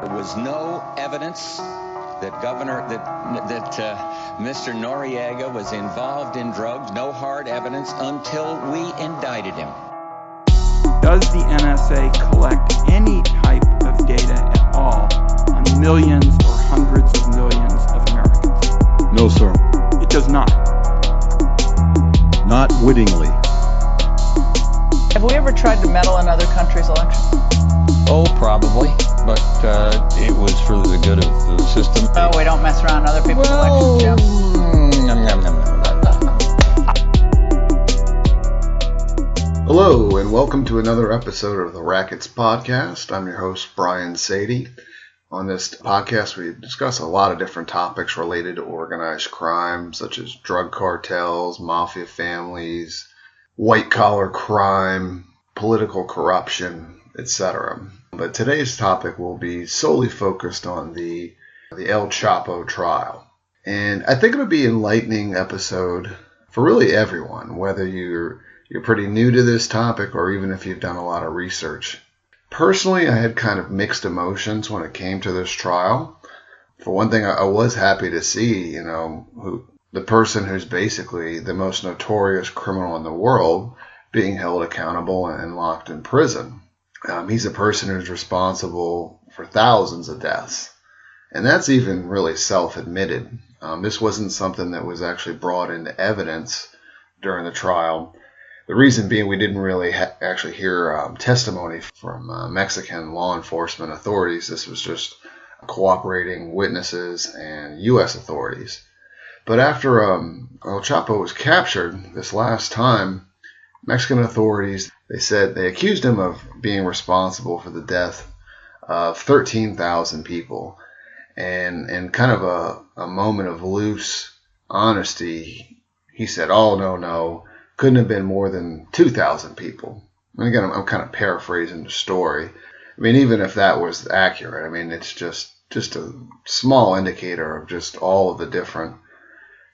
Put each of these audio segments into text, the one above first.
There was no evidence that Mr. Noriega was involved in drugs, no hard evidence until we indicted him. Does the NSA collect any type of data at all on millions or hundreds of millions of Americans? No, sir. It does not. Not wittingly. Have we ever tried to meddle in other countries' elections? Oh, probably, but it was for the good of the system. No, we don't mess around in other people's elections, Jim. Hello, and welcome to another episode of the Rackets podcast. I'm your host, Brian Sadie. On this podcast, we discuss a lot of different topics related to organized crime, such as drug cartels, mafia families, white-collar crime, political corruption, etc. But today's topic will be solely focused on the El Chapo trial. And I think it'll be an enlightening episode for really everyone, whether you're pretty new to this topic or even if you've done a lot of research. Personally, I had kind of mixed emotions when it came to this trial. For one thing, I was happy to see, the person who's basically the most notorious criminal in the world being held accountable and locked in prison. He's a person who's responsible for thousands of deaths. And that's even really self-admitted. This wasn't something that was actually brought into evidence during the trial. The reason being we didn't really actually hear testimony from Mexican law enforcement authorities. This was just cooperating witnesses and U.S. authorities. But after El Chapo was captured this last time, Mexican authorities, they accused him of being responsible for the death of 13,000 people. And in kind of a moment of loose honesty, he said, oh, no, couldn't have been more than 2,000 people. And again, I'm kind of paraphrasing the story. I mean, even if that was accurate, I mean, it's just a small indicator of just all of the different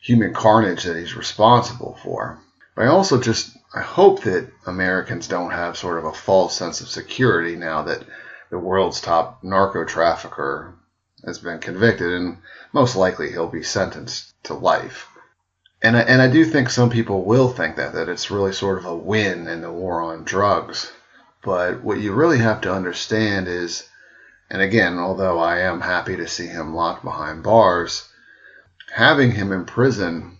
human carnage that he's responsible for. But I hope that Americans don't have sort of a false sense of security now that the world's top narco trafficker has been convicted, and most likely he'll be sentenced to life. And I do think some people will think that it's really sort of a win in the war on drugs. But what you really have to understand is, and again, although I am happy to see him locked behind bars, having him in prison,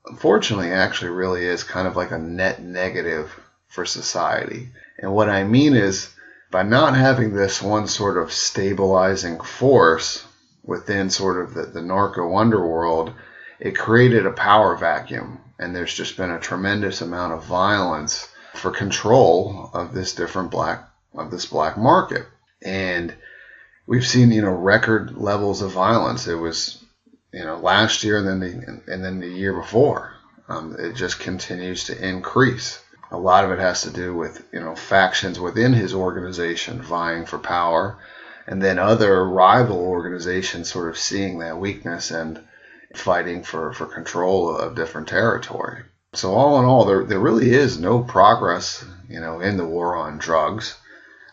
unfortunately, actually really is kind of like a net negative for society. And what I mean is, by not having this one sort of stabilizing force within sort of the narco underworld, it created a power vacuum. And there's just been a tremendous amount of violence for control of this black market. And we've seen, record levels of violence. It was last year and then the year before. It just continues to increase. A lot of it has to do with, factions within his organization vying for power, and then other rival organizations sort of seeing that weakness and fighting for control of different territory. So all in all, there really is no progress, in the war on drugs.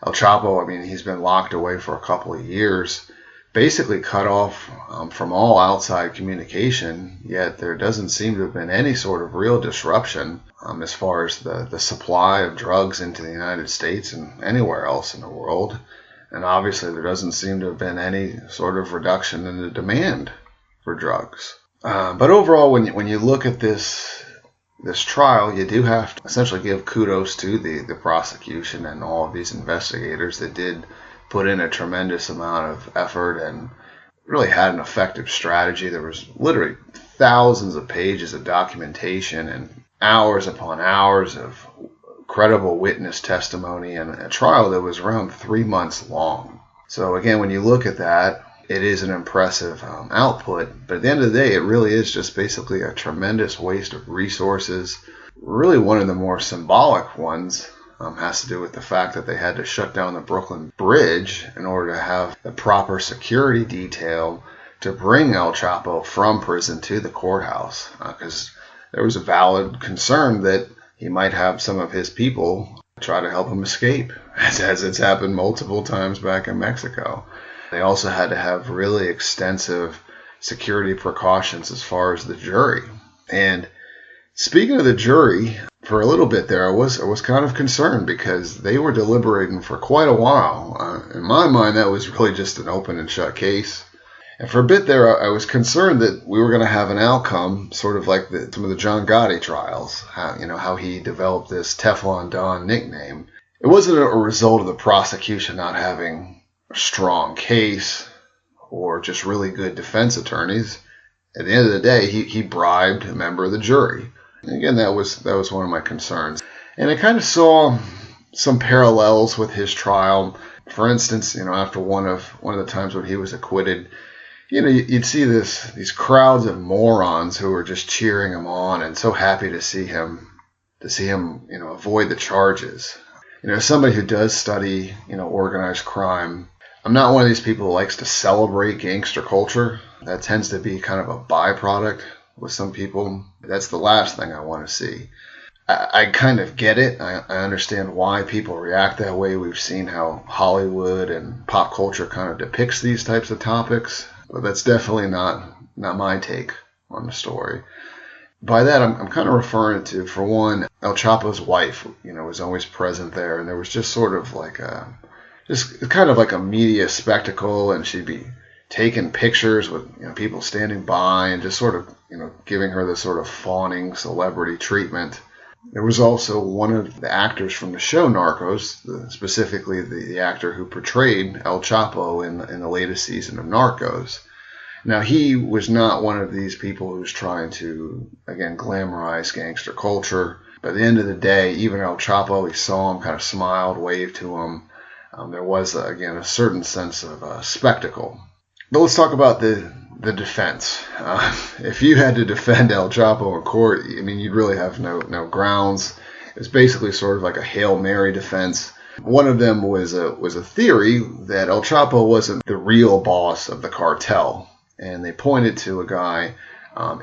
El Chapo, he's been locked away for a couple of years, basically cut off from all outside communication, yet there doesn't seem to have been any sort of real disruption as far as the supply of drugs into the United States and anywhere else in the world. And obviously there doesn't seem to have been any sort of reduction in the demand for drugs. But overall, when you look at this trial, you do have to essentially give kudos to the prosecution and all of these investigators that did put in a tremendous amount of effort and really had an effective strategy. There was literally thousands of pages of documentation and hours upon hours of credible witness testimony, and a trial that was around 3 months long. So again, when you look at that, it is an impressive output, but at the end of the day, it really is just basically a tremendous waste of resources. Really one of the more symbolic ones has to do with the fact that they had to shut down the Brooklyn Bridge in order to have the proper security detail to bring El Chapo from prison to the courthouse, because there was a valid concern that he might have some of his people try to help him escape, as it's happened multiple times back in Mexico. They also had to have really extensive security precautions as far as the jury. And speaking of the jury, for a little bit there, I was kind of concerned because they were deliberating for quite a while. In my mind, that was really just an open and shut case. And for a bit there, I was concerned that we were going to have an outcome, sort of like some of the John Gotti trials, how he developed this Teflon Don nickname. It wasn't a result of the prosecution not having a strong case or just really good defense attorneys. At the end of the day, he bribed a member of the jury. And again, that was one of my concerns. And I kind of saw some parallels with his trial. For instance, after one of the times when he was acquitted, you'd see these crowds of morons who were just cheering him on and so happy to see him avoid the charges. Somebody who does study, organized crime, I'm not one of these people who likes to celebrate gangster culture. That tends to be kind of a byproduct with some people. That's the last thing I want to see. I kind of get it. I understand why people react that way. We've seen how Hollywood and pop culture kind of depicts these types of topics. But that's definitely not my take on the story. By that, I'm kind of referring to, for one, El Chapo's wife, was always present there. And there was just sort of like just kind of like a media spectacle. And she'd be taking pictures with people standing by and just sort of, giving her this sort of fawning celebrity treatment. There was also one of the actors from the show Narcos, specifically the actor who portrayed El Chapo in the latest season of Narcos. Now, he was not one of these people who was trying to, again, glamorize gangster culture. But at the end of the day, even El Chapo, he saw him, kind of smiled, waved to him. There was, again, a certain sense of spectacle. But let's talk about the defense. If you had to defend El Chapo in court, you'd really have no grounds. It was basically sort of like a Hail Mary defense. One of them was a theory that El Chapo wasn't the real boss of the cartel, and they pointed to a guy,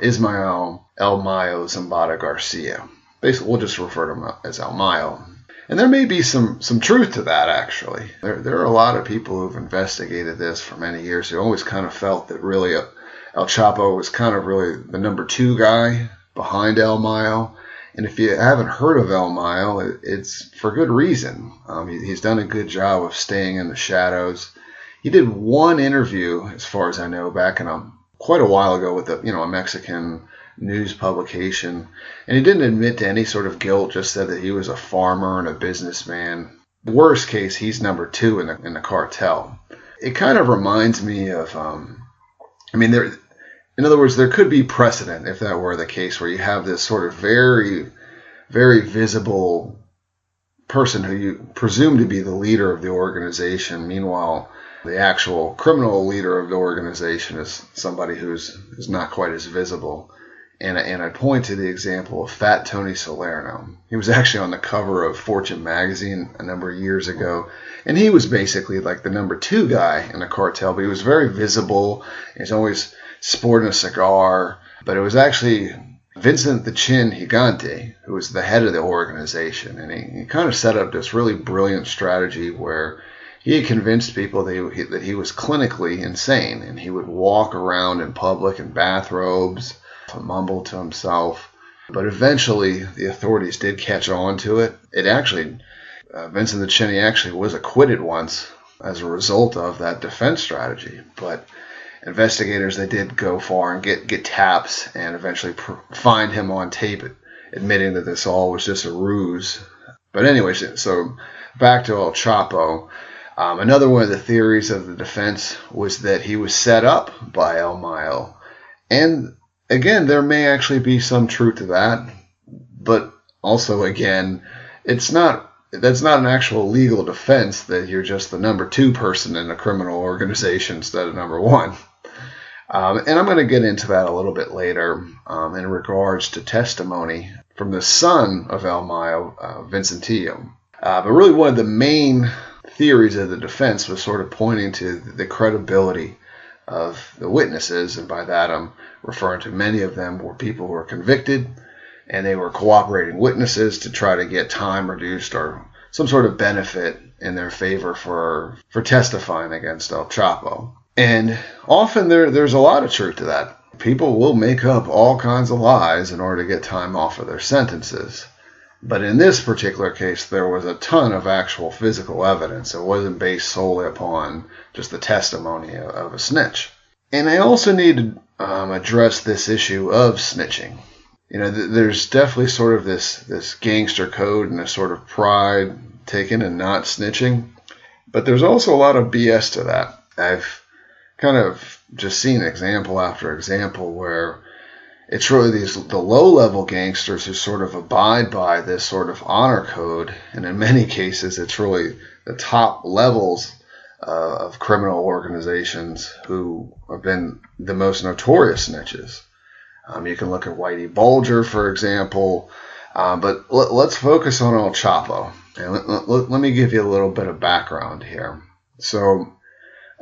Ismael El Mayo Zambada Garcia. Basically, we'll just refer to him as El Mayo. And there may be some truth to that, actually. There are a lot of people who've investigated this for many years who always kind of felt that really El Chapo was kind of really the number 2 guy behind El Mayo. And if you haven't heard of El Mayo, it's for good reason. He's done a good job of staying in the shadows. He did one interview, as far as I know, back in quite a while ago with a Mexican news publication, and he didn't admit to any sort of guilt, just said that he was a farmer and a businessman. Worst case, he's number 2 in the cartel. It kind of reminds me of, in other words, there could be precedent if that were the case, where you have this sort of very, very visible person who you presume to be the leader of the organization. Meanwhile, the actual criminal leader of the organization is somebody who's not quite as visible. And I point to the example of Fat Tony Salerno. He was actually on the cover of Fortune magazine a number of years ago, and he was basically like the number 2 guy in the cartel, but he was very visible. He's always sporting a cigar, but it was actually Vincent the Chin Gigante who was the head of the organization, and he kind of set up this really brilliant strategy where he had convinced people that he was clinically insane, and he would walk around in public in bathrobes, mumble to himself. But eventually the authorities did catch on to it. It actually, Vincent the Chin actually was acquitted once as a result of that defense strategy. But investigators, they did go far and get taps and eventually find him on tape admitting that this all was just a ruse. But anyways, so back to El Chapo. Another one of the theories of the defense was that he was set up by El Mayo. And again, there may actually be some truth to that, but also, again, that's not an actual legal defense that you're just the number 2 person in a criminal organization instead of number 1. And I'm going to get into that a little bit later in regards to testimony from the son of El Mayo, Vincentillo. But really one of the main theories of the defense was sort of pointing to the credibility of the witnesses, and by that I'm referring to many of them were people who were convicted, and they were cooperating witnesses to try to get time reduced or some sort of benefit in their favor for testifying against El Chapo. And often there's a lot of truth to that. People will make up all kinds of lies in order to get time off of their sentences. But in this particular case, there was a ton of actual physical evidence. It wasn't based solely upon just the testimony of a snitch. And I also need to address this issue of snitching. There's definitely sort of this gangster code and a sort of pride taken in not snitching. But there's also a lot of BS to that. I've kind of just seen example after example where it's really the low-level gangsters who sort of abide by this sort of honor code, and in many cases it's really the top levels of criminal organizations who have been the most notorious snitches. You can look at Whitey Bulger, for example, but let's focus on El Chapo. And let me give you a little bit of background here. So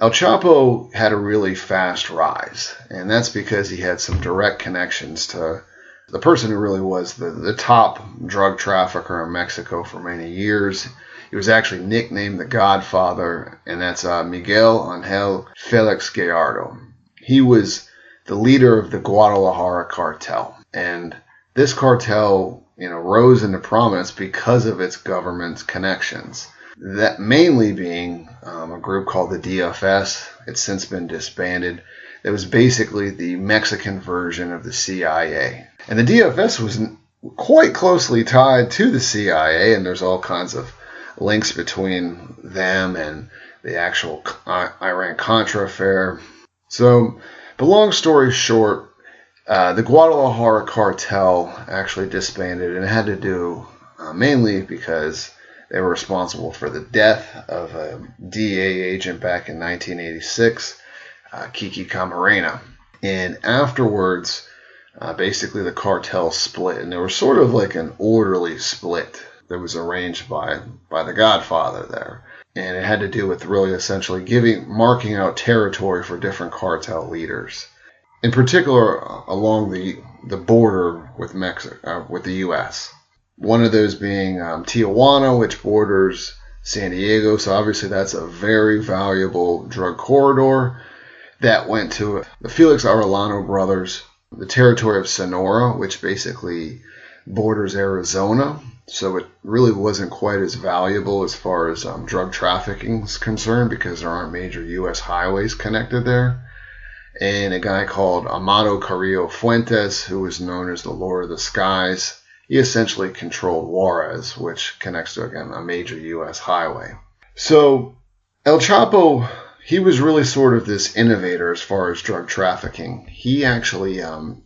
El Chapo had a really fast rise, and that's because he had some direct connections to the person who really was the top drug trafficker in Mexico for many years. He was actually nicknamed the Godfather, and that's Miguel Angel Felix Gallardo. He was the leader of the Guadalajara Cartel, and this cartel, rose into prominence because of its government connections. That mainly being a group called the DFS. It's since been disbanded. It was basically the Mexican version of the CIA. And the DFS was quite closely tied to the CIA, and there's all kinds of links between them and the actual Iran-Contra affair. So, but long story short, the Guadalajara cartel actually disbanded, and it had to do mainly because they were responsible for the death of a DEA agent back in 1986, Kiki Camarena. And afterwards, basically the cartel split, and there was sort of like an orderly split that was arranged by the Godfather there. And it had to do with really essentially marking out territory for different cartel leaders, in particular along the border with Mexico, with the U.S. One of those being Tijuana, which borders San Diego. So obviously that's a very valuable drug corridor that went to the Felix Arellano brothers, the territory of Sonora, which basically borders Arizona. So it really wasn't quite as valuable as far as drug trafficking is concerned, because there aren't major U.S. highways connected there. And a guy called Amado Carrillo Fuentes, who was known as the Lord of the Skies, he essentially controlled Juarez, which connects to, again, a major U.S. highway. So El Chapo, he was really sort of this innovator as far as drug trafficking. He actually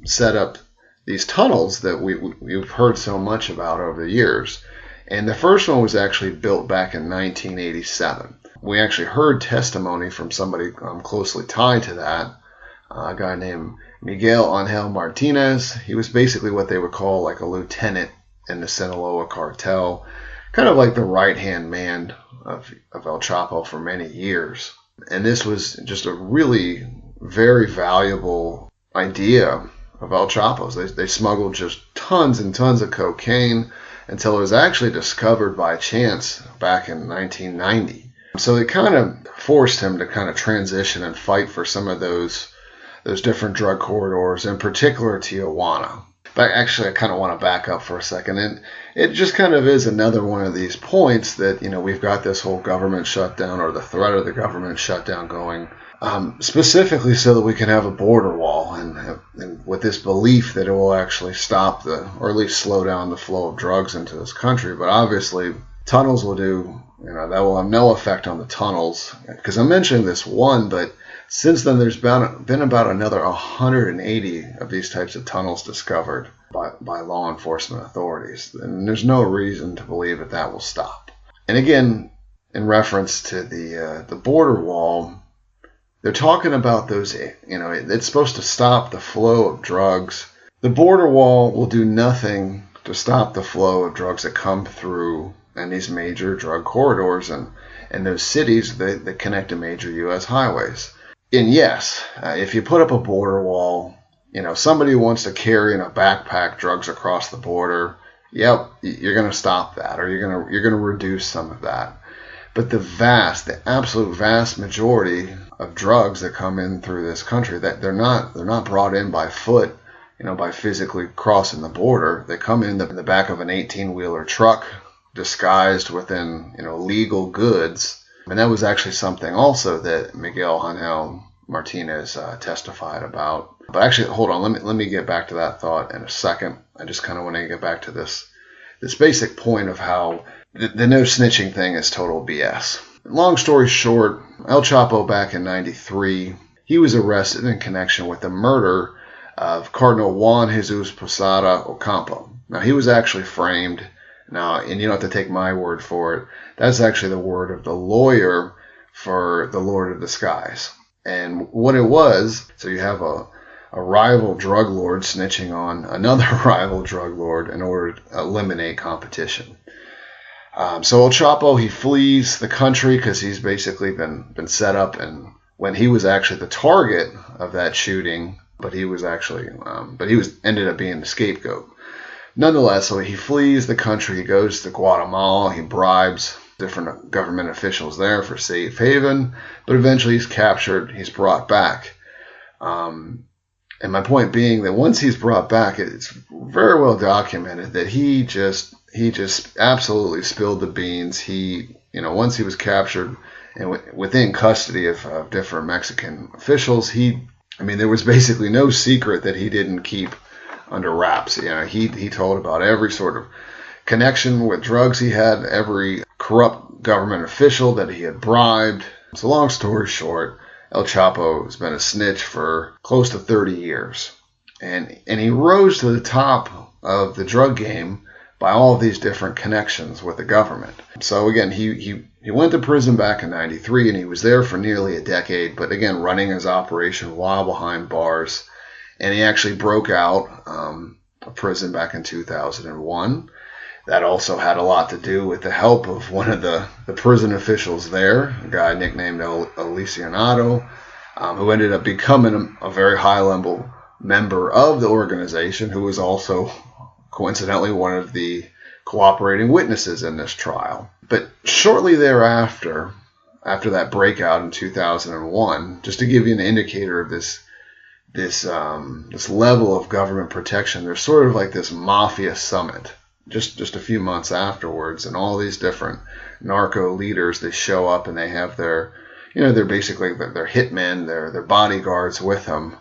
set up these tunnels that we've heard so much about over the years. And the first one was actually built back in 1987. We actually heard testimony from somebody closely tied to that, a guy named Miguel Angel Martinez. He was basically what they would call like a lieutenant in the Sinaloa cartel, kind of like the right-hand man of El Chapo for many years. And this was just a really very valuable idea of El Chapo's. They smuggled just tons and tons of cocaine until it was actually discovered by chance back in 1990. So it kind of forced him to kind of transition and fight for some of those different drug corridors, in particular Tijuana. But actually, I kind of want to back up for a second. And it just kind of is another one of these points that, we've got this whole government shutdown, or the threat of the government shutdown going, specifically so that we can have a border wall, and with this belief that it will actually stop or at least slow down the flow of drugs into this country. But obviously, tunnels will do, that will have no effect on the tunnels. Because I mentioned this one, but since then, there's been about another 180 of these types of tunnels discovered by law enforcement authorities. And there's no reason to believe that will stop. And again, in reference to the border wall, they're talking about those, it's supposed to stop the flow of drugs. The border wall will do nothing to stop the flow of drugs that come through in these major drug corridors and those cities that connect to major U.S. highways. And yes, if you put up a border wall, somebody who wants to carry in a backpack drugs across the border, yep, you're going to stop that, or you're going to reduce some of that. But the absolute vast majority of drugs that come in through this country, that they're not brought in by foot, by physically crossing the border. They come in the back of an 18-wheeler truck, disguised within, legal goods. And that was actually something also that Miguel Ángel Martinez testified about. But actually, hold on, let me get back to that thought in a second. I just kind of want to get back to this basic point of how the no snitching thing is total BS. Long story short, El Chapo back in 93, he was arrested in connection with the murder of Cardinal Juan Jesus Posada Ocampo. Now, he was actually framed. Now, and you don't have to take my word for it. That's actually the word of the lawyer for the Lord of the Skies. And what it was, so you have a rival drug lord snitching on another rival drug lord in order to eliminate competition. So El Chapo, he flees the country because he's basically been set up, and when he was actually the target of that shooting, but he was ended up being the scapegoat. Nonetheless, so he flees the country, he goes to Guatemala, he bribes different government officials there for safe haven, but eventually he's captured, he's brought back. And my point being that once he's brought back, it's very well documented that he just absolutely spilled the beans. Once he was captured and within custody of different Mexican officials, there was basically no secret that he didn't keep under wraps. He told about every sort of connection with drugs he had, every corrupt government official that he had bribed. So long story short, El Chapo has been a snitch for close to 30 years. And he rose to the top of the drug game by all of these different connections with the government. So again, he went to prison back in 93, and he was there for nearly a decade, but again, running his operation while behind bars. And he actually broke out of prison back in 2001. That also had a lot to do with the help of one of the prison officials there, a guy nicknamed El Lesionado, who ended up becoming a very high-level member of the organization, who was also coincidentally one of the cooperating witnesses in this trial. But shortly thereafter, after that breakout in 2001, just to give you an indicator of this level of government protection, there's sort of like this mafia summit just a few months afterwards, and all these different narco leaders, they show up and they have their, they're basically their hitmen, their bodyguards with them.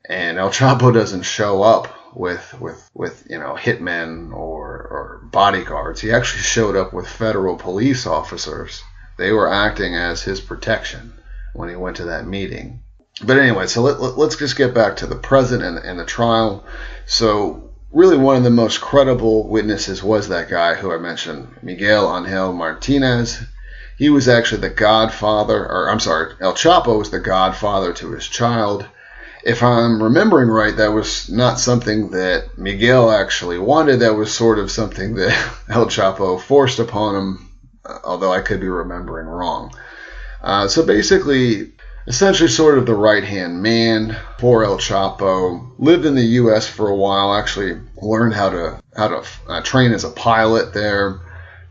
And El Chapo doesn't show up with hitmen or bodyguards. He actually showed up with federal police officers. They were acting as his protection when he went to that meeting. But anyway, so let's just get back to the present and the trial. So really one of the most credible witnesses was that guy who I mentioned, Miguel Ángel Martinez. He was actually the godfather, El Chapo was the godfather to his child. If I'm remembering right, that was not something that Miguel actually wanted. That was sort of something that El Chapo forced upon him, although I could be remembering wrong. So basically, essentially sort of the right-hand man for El Chapo. Lived in the U.S. for a while, actually learned how to train as a pilot there.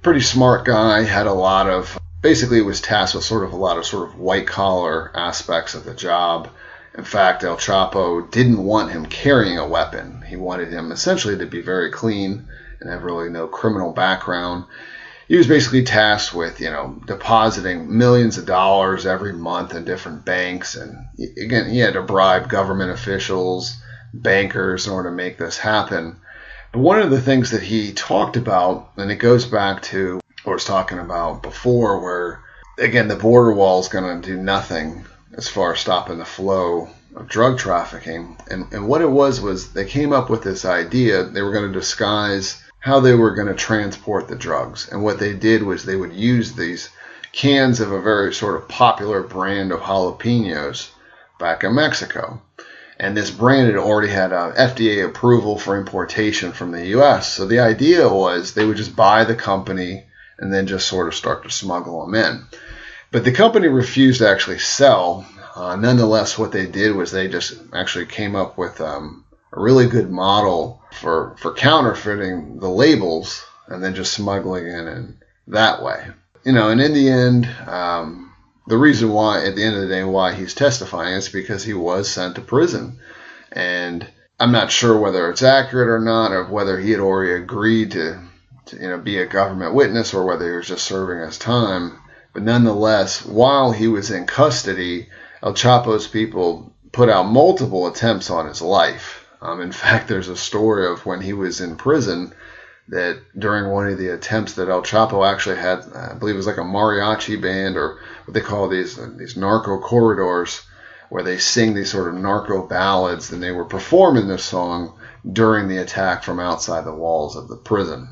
Pretty smart guy, had a lot of, basically was tasked with a lot of white-collar aspects of the job. In fact, El Chapo didn't want him carrying a weapon. He wanted him essentially to be very clean and have really no criminal background. He was basically tasked with, depositing millions of dollars every month in different banks. And again, he had to bribe government officials, bankers in order to make this happen. But one of the things that he talked about, and it goes back to what I was talking about before, where, again, the border wall is going to do nothing as far as stopping the flow of drug trafficking. And what it was they came up with this idea. They were going to disguise how they were going to transport the drugs. And what they did was they would use these cans of a very sort of popular brand of jalapenos back in Mexico. And this brand had already had FDA approval for importation from the U.S. So the idea was they would just buy the company and then just sort of start to smuggle them in. But the company refused to actually sell. Nonetheless, what they did was they just actually came up with a really good model for counterfeiting the labels and then just smuggling in that way. and in the end, the reason why, at the end of the day, why he's testifying is because he was sent to prison. And I'm not sure whether it's accurate or not, or whether he had already agreed to be a government witness, or whether he was just serving his time. But nonetheless, while he was in custody, El Chapo's people put out multiple attempts on his life. In fact, there's a story of when he was in prison that during one of the attempts that El Chapo actually had, I believe it was like a mariachi band, or what they call these narco corridors, where they sing these sort of narco ballads, and they were performing this song during the attack from outside the walls of the prison.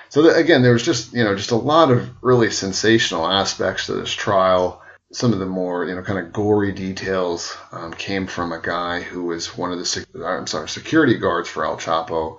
So again, there was just a lot of really sensational aspects to this trial. Some of the more, kind of gory details came from a guy who was one of the security guards for El Chapo,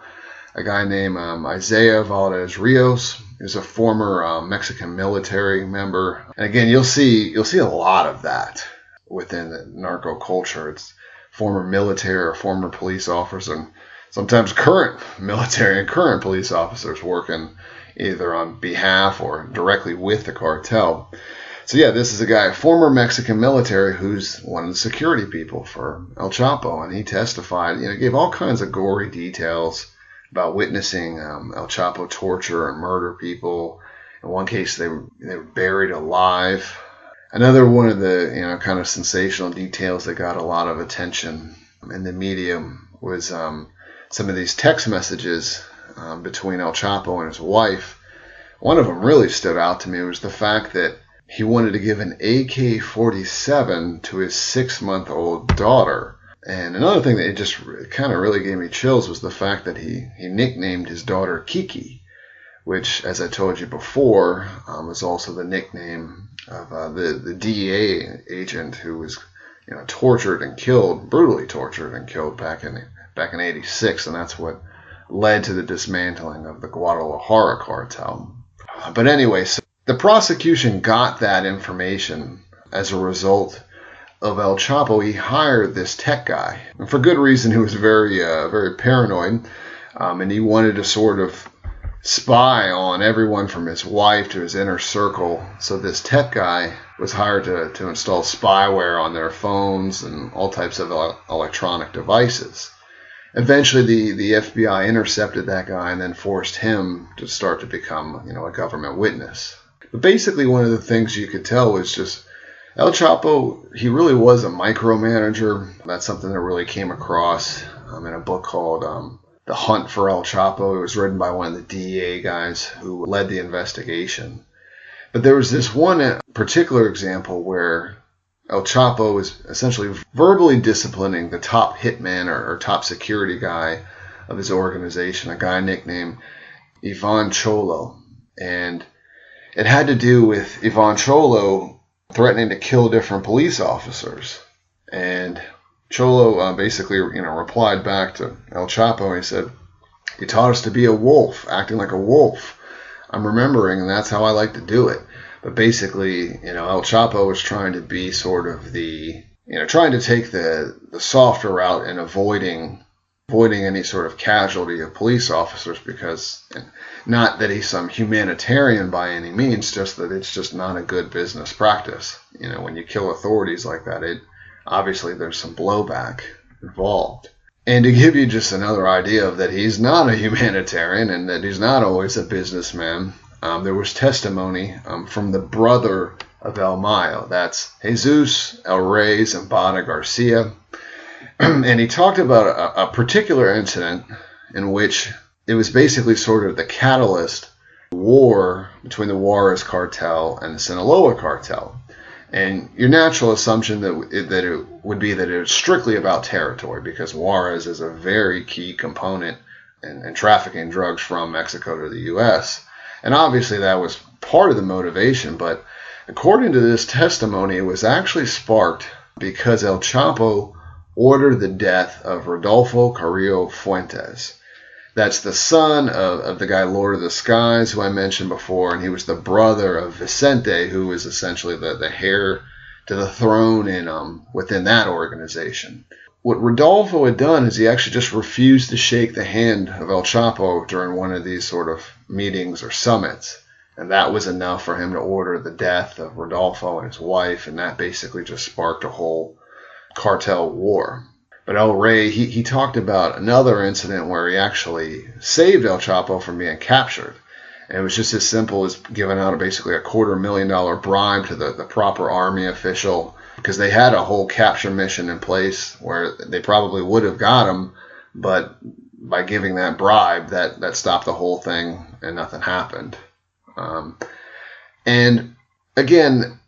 a guy named Isaiah Valdez Rios. He was a former Mexican military member. And again, you'll see a lot of that within the narco culture. It's former military or former police officers, and sometimes current military and current police officers working either on behalf or directly with the cartel. So yeah, this is a guy, a former Mexican military, who's one of the security people for El Chapo, and he testified, gave all kinds of gory details about witnessing El Chapo torture and murder people. In one case, they were buried alive. Another one of the kind of sensational details that got a lot of attention in the media was some of these text messages between El Chapo and his wife. One of them really stood out to me was the fact that he wanted to give an AK-47 to his 6-month-old daughter. And another thing that it just kind of really gave me chills was the fact that he nicknamed his daughter Kiki, which, as I told you before, was also the nickname of the DEA agent who was brutally tortured and killed back in '86, and that's what led to the dismantling of the Guadalajara cartel. But anyway, so the prosecution got that information as a result of El Chapo. He hired this tech guy, and for good reason. He was very paranoid, and he wanted to sort of spy on everyone from his wife to his inner circle. So this tech guy was hired to install spyware on their phones and all types of electronic devices. Eventually, the FBI intercepted that guy and then forced him to start to become, a government witness. But basically, one of the things you could tell was just El Chapo, he really was a micromanager. That's something that really came across in a book called The Hunt for El Chapo. It was written by one of the DEA guys who led the investigation. But there was this one particular example where El Chapo was essentially verbally disciplining the top hitman or top security guy of his organization, a guy nicknamed Ivan Cholo. And it had to do with Ivan Cholo threatening to kill different police officers. And Cholo basically, replied back to El Chapo, and he said, "He taught us to be a wolf, acting like a wolf. I'm remembering, and that's how I like to do it." But basically, El Chapo was trying to be sort of trying to take the softer route and avoiding any sort of casualty of police officers, because not that he's some humanitarian by any means, just that it's just not a good business practice. When you kill authorities like that, obviously there's some blowback involved. And to give you just another idea of that he's not a humanitarian and that he's not always a businessman, there was testimony from the brother of El Mayo. That's Jesus El Rey Zambada Garcia. And he talked about a particular incident in which it was basically sort of the catalyst war between the Juarez cartel and the Sinaloa cartel. And your natural assumption that it would be that it was strictly about territory, because Juarez is a very key component in trafficking drugs from Mexico to the U.S. And obviously that was part of the motivation, but according to this testimony, it was actually sparked because El Chapo ordered the death of Rodolfo Carrillo Fuentes. That's the son of the guy Lord of the Skies, who I mentioned before, and he was the brother of Vicente, who was essentially the heir to the throne within that organization. What Rodolfo had done is he actually just refused to shake the hand of El Chapo during one of these sort of meetings or summits. And that was enough for him to order the death of Rodolfo and his wife, and that basically just sparked a whole cartel war. But El Rey, he talked about another incident where he actually saved El Chapo from being captured. And it was just as simple as giving out basically a $250,000 bribe to the proper army official, because they had a whole capture mission in place where they probably would have got him, but by giving that bribe, that stopped the whole thing and nothing happened. And again,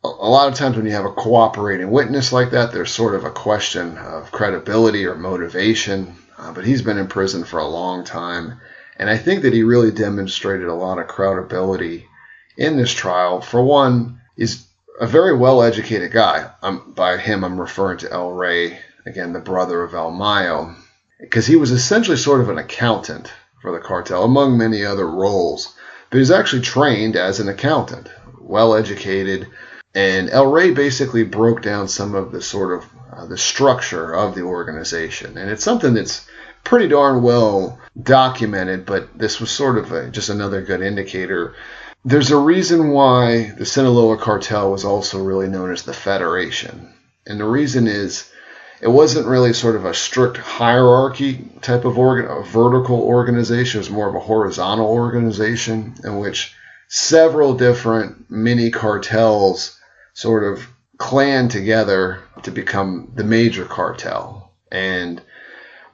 a lot of times when you have a cooperating witness like that, there's sort of a question of credibility or motivation. But he's been in prison for a long time. And I think that he really demonstrated a lot of credibility in this trial. For one, he's a very well-educated guy. By him, I'm referring to El Rey, again, the brother of El Mayo, because he was essentially sort of an accountant for the cartel, among many other roles. But he's actually trained as an accountant, well-educated. And El Rey basically broke down some of the sort of the structure of the organization. And it's something that's pretty darn well documented, but this was sort of just another good indicator. There's a reason why the Sinaloa cartel was also really known as the Federation. And the reason is it wasn't really sort of a strict hierarchy type of a vertical organization. It was more of a horizontal organization in which several different mini cartels sort of clan together to become the major cartel. And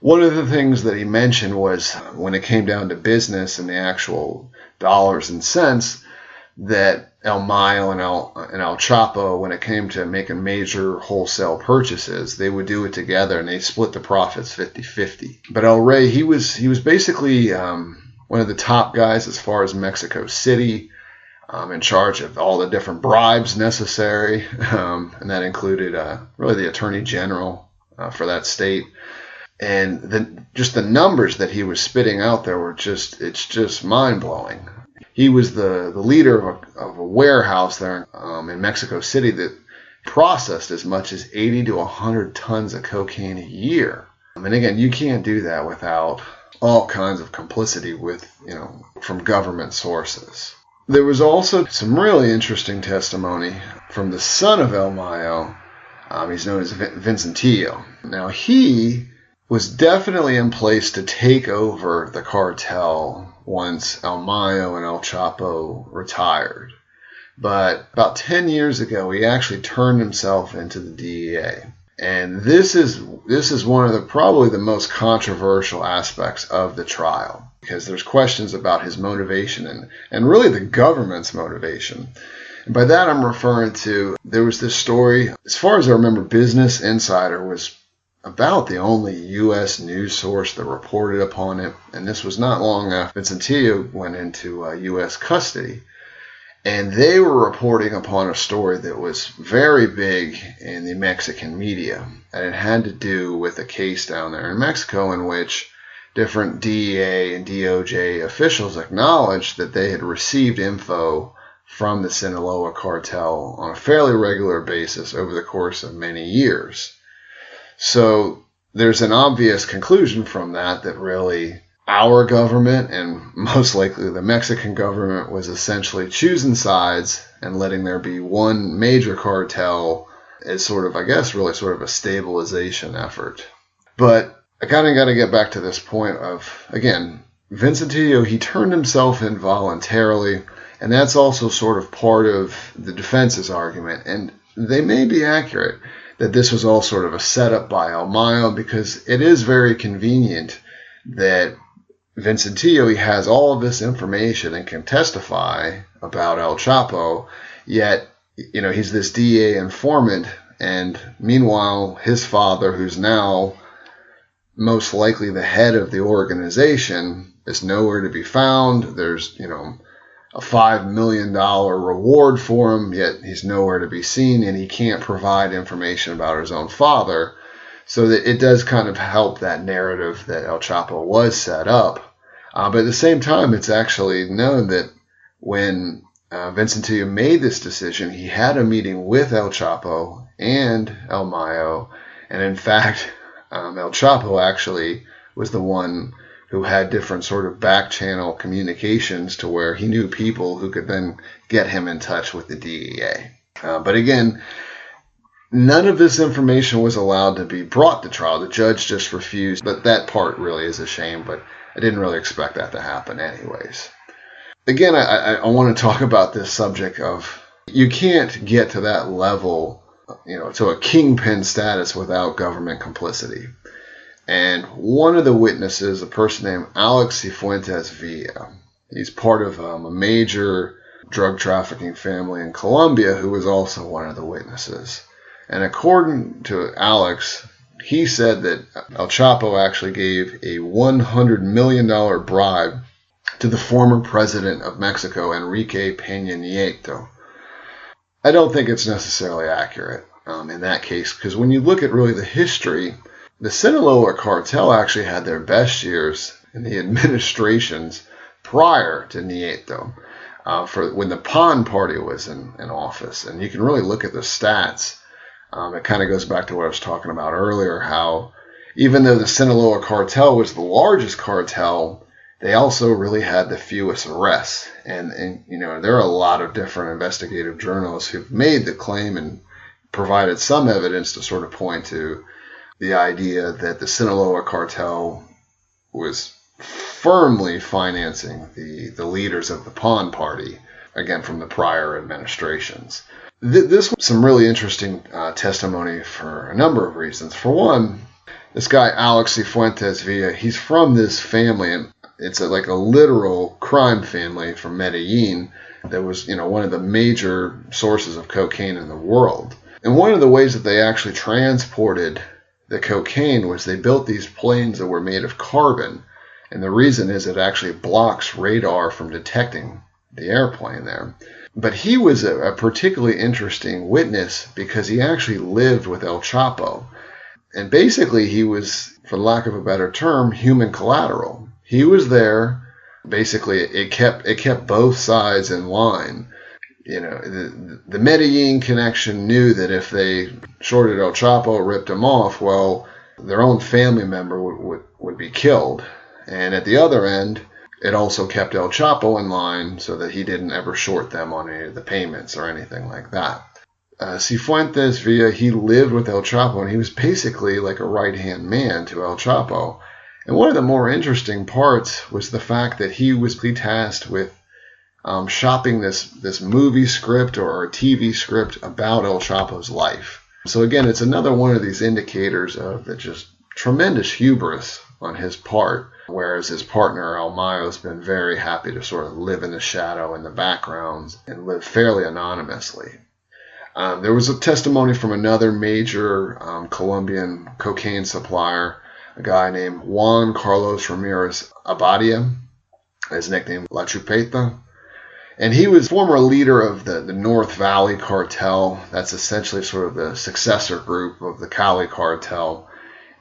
one of the things that he mentioned was when it came down to business and the actual dollars and cents, that El Mayo and El Chapo, when it came to making major wholesale purchases, they would do it together and they split the profits 50-50. But El Rey, he was basically one of the top guys as far as Mexico City, in charge of all the different bribes necessary, and that included really the Attorney General for that state. And the numbers that he was spitting out there were it's just mind-blowing. He was the leader of a warehouse there in Mexico City that processed as much as 80 to 100 tons of cocaine a year. And again, you can't do that without all kinds of complicity from government sources. There was also some really interesting testimony from the son of El Mayo. He's known as Vincentillo. Now, he was definitely in place to take over the cartel once El Mayo and El Chapo retired. But about 10 years ago, he actually turned himself into the DEA. And this is one of probably the most controversial aspects of the trial, because there's questions about his motivation and really the government's motivation. And by that I'm referring to, there was this story, as far as I remember, Business Insider was about the only U.S. news source that reported upon it, and this was not long after Vincentillo went into U.S. custody. And they were reporting upon a story that was very big in the Mexican media, and it had to do with a case down there in Mexico in which different DEA and DOJ officials acknowledged that they had received info from the Sinaloa cartel on a fairly regular basis over the course of many years. So there's an obvious conclusion from that really our government, and most likely the Mexican government, was essentially choosing sides and letting there be one major cartel as sort of, I guess, really sort of a stabilization effort. But I kind of got to get back to this point of, again, Vincentillo, he turned himself in voluntarily, and that's also sort of part of the defense's argument. And they may be accurate that this was all sort of a setup by El Mayo, because it is very convenient that Vincentillo, he has all of this information and can testify about El Chapo, yet, he's this DEA informant, and meanwhile, his father, who's now most likely the head of the organization, is nowhere to be found. There's, a $5 million reward for him, yet he's nowhere to be seen, and he can't provide information about his own father. So that it does kind of help that narrative that El Chapo was set up. But at the same time, it's actually known that when Vincentillo made this decision, he had a meeting with El Chapo and El Mayo. And in fact, El Chapo actually was the one who had different sort of back channel communications to where he knew people who could then get him in touch with the DEA. But again, none of this information was allowed to be brought to trial. The judge just refused. But that part really is a shame, but I didn't really expect that to happen anyways. Again, I want to talk about this subject of you can't get to that level, to a kingpin status without government complicity. And one of the witnesses, a person named Alex Cifuentes Villa, he's part of a major drug trafficking family in Colombia who was also one of the witnesses. And according to Alex, he said that El Chapo actually gave a $100 million bribe to the former president of Mexico, Enrique Peña Nieto. I don't think it's necessarily accurate in that case, because when you look at really the history, the Sinaloa cartel actually had their best years in the administrations prior to Nieto, for when the PAN party was in office. And you can really look at the stats. It kind of goes back to what I was talking about earlier, how even though the Sinaloa cartel was the largest cartel, they also really had the fewest arrests. And there are a lot of different investigative journalists who've made the claim and provided some evidence to sort of point to the idea that the Sinaloa cartel was firmly financing the leaders of the PAN party, again, from the prior administrations. This was some really interesting testimony for a number of reasons. For one, this guy, Alex Cifuentes Villa, he's from this family, and it's like a literal crime family from Medellin that was, one of the major sources of cocaine in the world. And one of the ways that they actually transported the cocaine was they built these planes that were made of carbon. And the reason is it actually blocks radar from detecting the airplane there. But he was a particularly interesting witness because he actually lived with El Chapo. And basically he was, for lack of a better term, human collateral. He was there. Basically, it kept both sides in line. The Medellin connection knew that if they shorted El Chapo, ripped him off, well, their own family member would be killed. And at the other end, it also kept El Chapo in line so that he didn't ever short them on any of the payments or anything like that. Cifuentes Villa, he lived with El Chapo, and he was basically like a right-hand man to El Chapo. And one of the more interesting parts was the fact that he was tasked with shopping this movie script or a TV script about El Chapo's life. So again, it's another one of these indicators of the just tremendous hubris on his part, whereas his partner El Mayo has been very happy to sort of live in the shadow in the background and live fairly anonymously. There was a testimony from another major Colombian cocaine supplier, a guy named Juan Carlos Ramirez Abadia, his nickname La Chupeta. And he was former leader of the North Valley Cartel. That's essentially sort of the successor group of the Cali Cartel.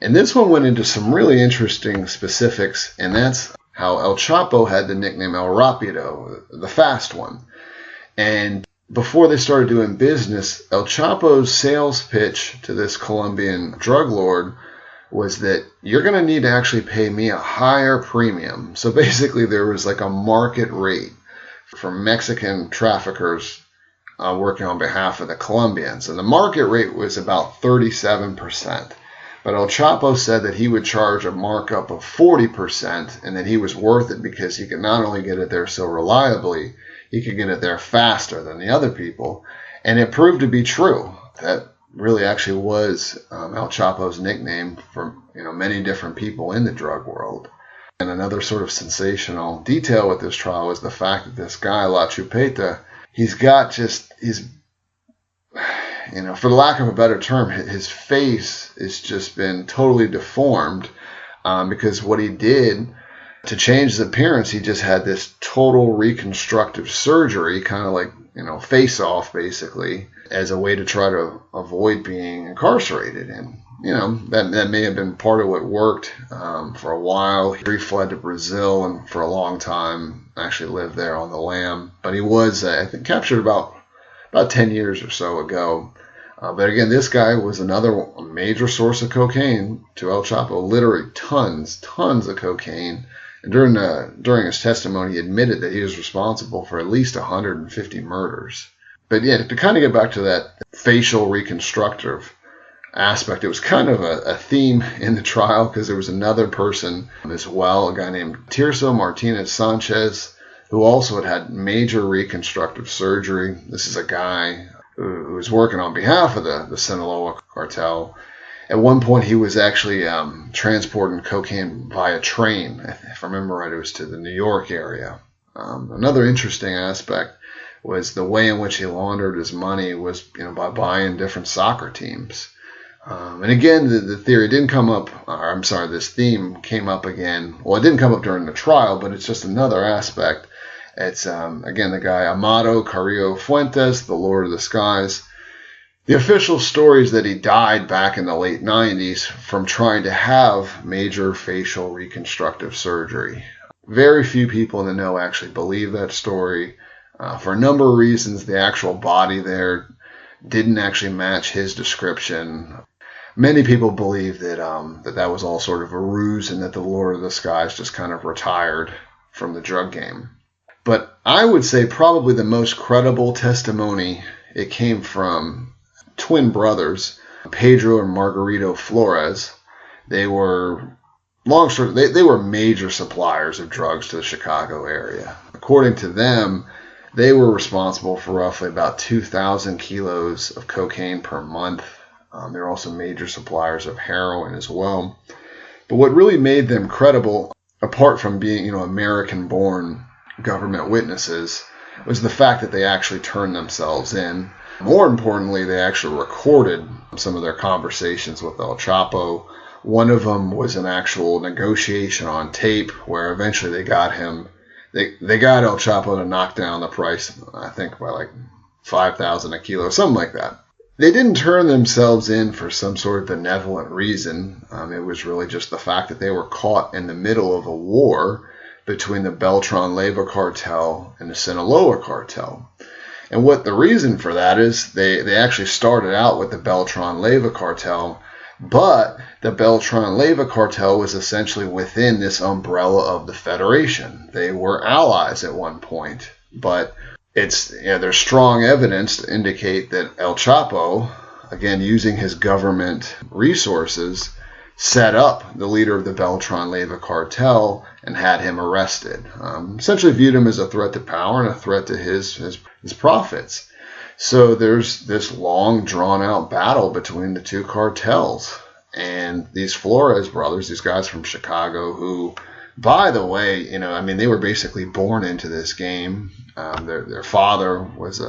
And this one went into some really interesting specifics, and that's how El Chapo had the nickname El Rapido, the fast one. And before they started doing business, El Chapo's sales pitch to this Colombian drug lord was that you're going to need to actually pay me a higher premium. So basically there was like a market rate for Mexican traffickers working on behalf of the Colombians. And the market rate was about 37%. But El Chapo said that he would charge a markup of 40% and that he was worth it because he could not only get it there so reliably, he could get it there faster than the other people. And it proved to be true. That really actually was El Chapo's nickname for many different people in the drug world. And another sort of sensational detail with this trial was the fact that this guy, La Chupeta, for the lack of a better term, his face has just been totally deformed because what he did to change his appearance, he just had this total reconstructive surgery, kind of like, face off basically, as a way to try to avoid being incarcerated. And, that may have been part of what worked for a while. He fled to Brazil and for a long time actually lived there on the lam. But he was, I think, captured about 10 years or so ago. But again, this guy was another major source of cocaine to El Chapo, literally tons of cocaine. And during his testimony, he admitted that he was responsible for at least 150 murders. But yeah, to kind of get back to that facial reconstructive aspect, it was kind of a theme in the trial because there was another person as well, a guy named Tirso Martinez Sanchez, who also had major reconstructive surgery. This is a guy who was working on behalf of the Sinaloa cartel. At one point, he was actually transporting cocaine via train. If I remember right, it was to the New York area. Another interesting aspect was the way in which he laundered his money was, by buying different soccer teams. And again, the theory didn't come up, this theme came up again. Well, it didn't come up during the trial, but it's just another aspect. It's, again, the guy Amado Carrillo Fuentes, the Lord of the Skies. The official story is that he died back in the late 90s from trying to have major facial reconstructive surgery. Very few people in the know actually believe that story. For a number of reasons, the actual body there didn't actually match his description. Many people believe that that was all sort of a ruse and that the Lord of the Skies just kind of retired from the drug game. But I would say probably the most credible testimony, it came from twin brothers, Pedro and Margarito Flores. They were they were major suppliers of drugs to the Chicago area. According to them, they were responsible for roughly about 2,000 kilos of cocaine per month. They were also major suppliers of heroin as well. But what really made them credible, apart from being, American-born government witnesses, was the fact that they actually turned themselves in. More importantly, they actually recorded some of their conversations with El Chapo. One of them was an actual negotiation on tape where eventually they got him. They got El Chapo to knock down the price, I think, by like $5,000 a kilo, something like that. They didn't turn themselves in for some sort of benevolent reason. It was really just the fact that they were caught in the middle of a war between the Beltran-Leyva cartel and the Sinaloa cartel. And what the reason for that is, they actually started out with the Beltran-Leyva cartel, but the Beltran-Leyva cartel was essentially within this umbrella of the Federation. They were allies at one point, but there's strong evidence to indicate that El Chapo, again using his government resources, set up the leader of the Beltran-Leyva cartel and had him arrested. Essentially viewed him as a threat to power and a threat to his profits. So there's this long, drawn-out battle between the two cartels. And these Flores brothers, these guys from Chicago, who, by the way, they were basically born into this game. Their father was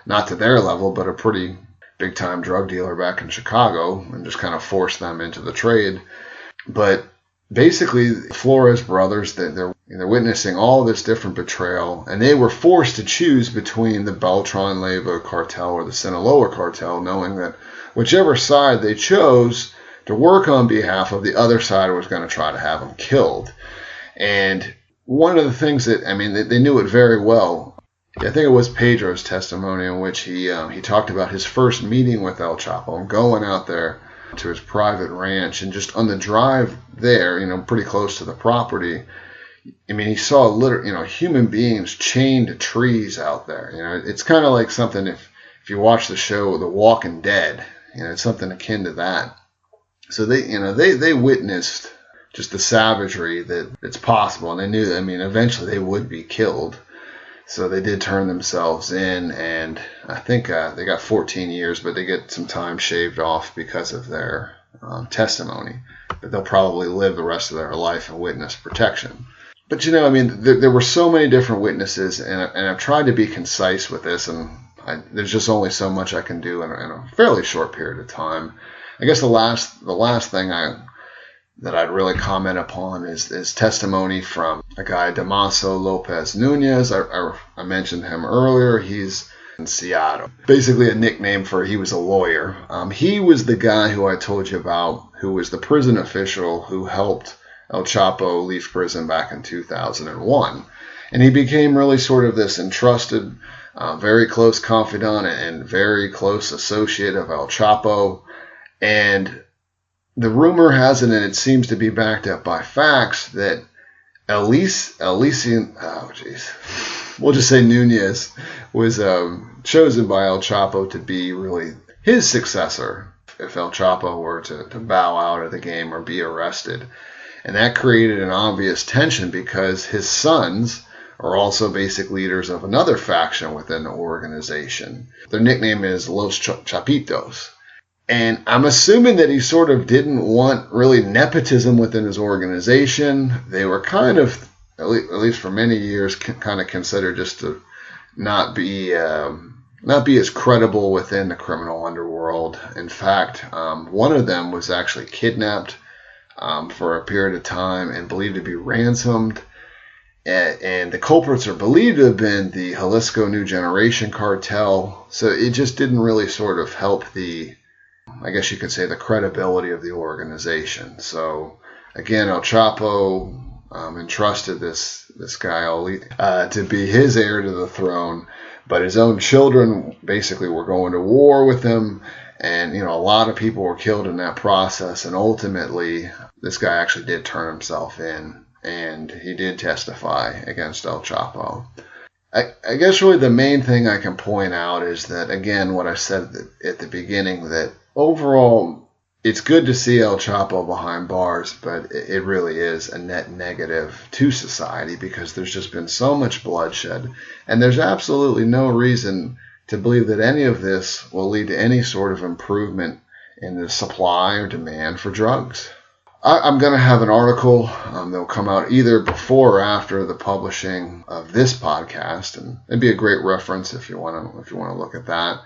not to their level, but a pretty big-time drug dealer back in Chicago, and just kind of forced them into the trade. But basically, the Flores brothers, they're witnessing all this different betrayal, and they were forced to choose between the Beltran-Leyva cartel or the Sinaloa cartel, knowing that whichever side they chose to work on behalf of, the other side was going to try to have them killed. And one of the things that, they knew it very well. I think it was Pedro's testimony in which he talked about his first meeting with El Chapo and going out there to his private ranch, and just on the drive there, pretty close to the property, he saw human beings chained to trees out there. It's kind of like something, if you watch the show The Walking Dead, it's something akin to that. So they witnessed just the savagery that it's possible, and they knew that, eventually they would be killed. So they did turn themselves in, and I think they got 14 years, but they get some time shaved off because of their testimony. But they'll probably live the rest of their life in witness protection. But there were so many different witnesses, and I've tried to be concise with this, and there's just only so much I can do in a fairly short period of time. I guess the last thing that I'd really comment upon is testimony from a guy, Damaso Lopez Nunez. I mentioned him earlier. He's in Seattle. Basically a nickname for he was a lawyer. He was the guy who I told you about, who was the prison official who helped El Chapo leave prison back in 2001. And he became really sort of this entrusted very close confidant and very close associate of El Chapo. And the rumor has it, and it seems to be backed up by facts, that we'll just say Nunez was chosen by El Chapo to be really his successor if El Chapo were to bow out of the game or be arrested. And that created an obvious tension because his sons are also basic leaders of another faction within the organization. Their nickname is Los Chapitos. And I'm assuming that he sort of didn't want really nepotism within his organization. They were kind of, at least for many years, kind of considered just to not be as credible within the criminal underworld. In fact, one of them was actually kidnapped for a period of time and believed to be ransomed. And the culprits are believed to have been the Jalisco New Generation Cartel. So it just didn't really sort of help the the credibility of the organization. So again, El Chapo entrusted this guy to be his heir to the throne, but his own children basically were going to war with him, and a lot of people were killed in that process. And ultimately, this guy actually did turn himself in, and he did testify against El Chapo. I guess really the main thing I can point out is that, again, what I said at the beginning, that overall it's good to see El Chapo behind bars, but it really is a net negative to society because there's just been so much bloodshed, and there's absolutely no reason to believe that any of this will lead to any sort of improvement in the supply or demand for drugs. I'm going to have an article that will come out either before or after the publishing of this podcast, and it'd be a great reference if you want to look at that.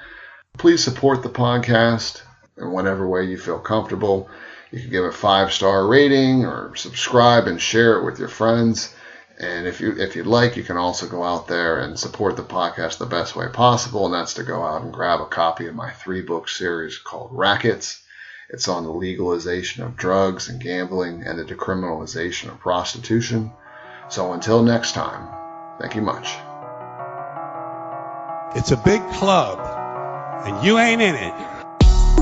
Please support the podcast in whatever way you feel comfortable. You can give it a 5-star rating or subscribe and share it with your friends. And if you'd like, you can also go out there and support the podcast the best way possible, and that's to go out and grab a copy of my 3-book series called Rackets. It's on the legalization of drugs and gambling and the decriminalization of prostitution. So until next time, thank you much. It's a big club, and you ain't in it.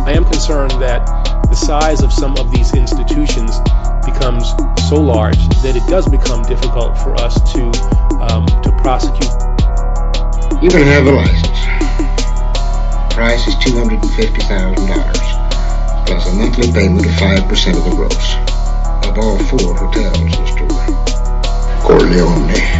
I am concerned that the size of some of these institutions becomes so large that it does become difficult for us to prosecute. You can have a license. Price is $250,000. Plus a monthly payment of 5% of the gross of all 4 hotels in the store. Corleone.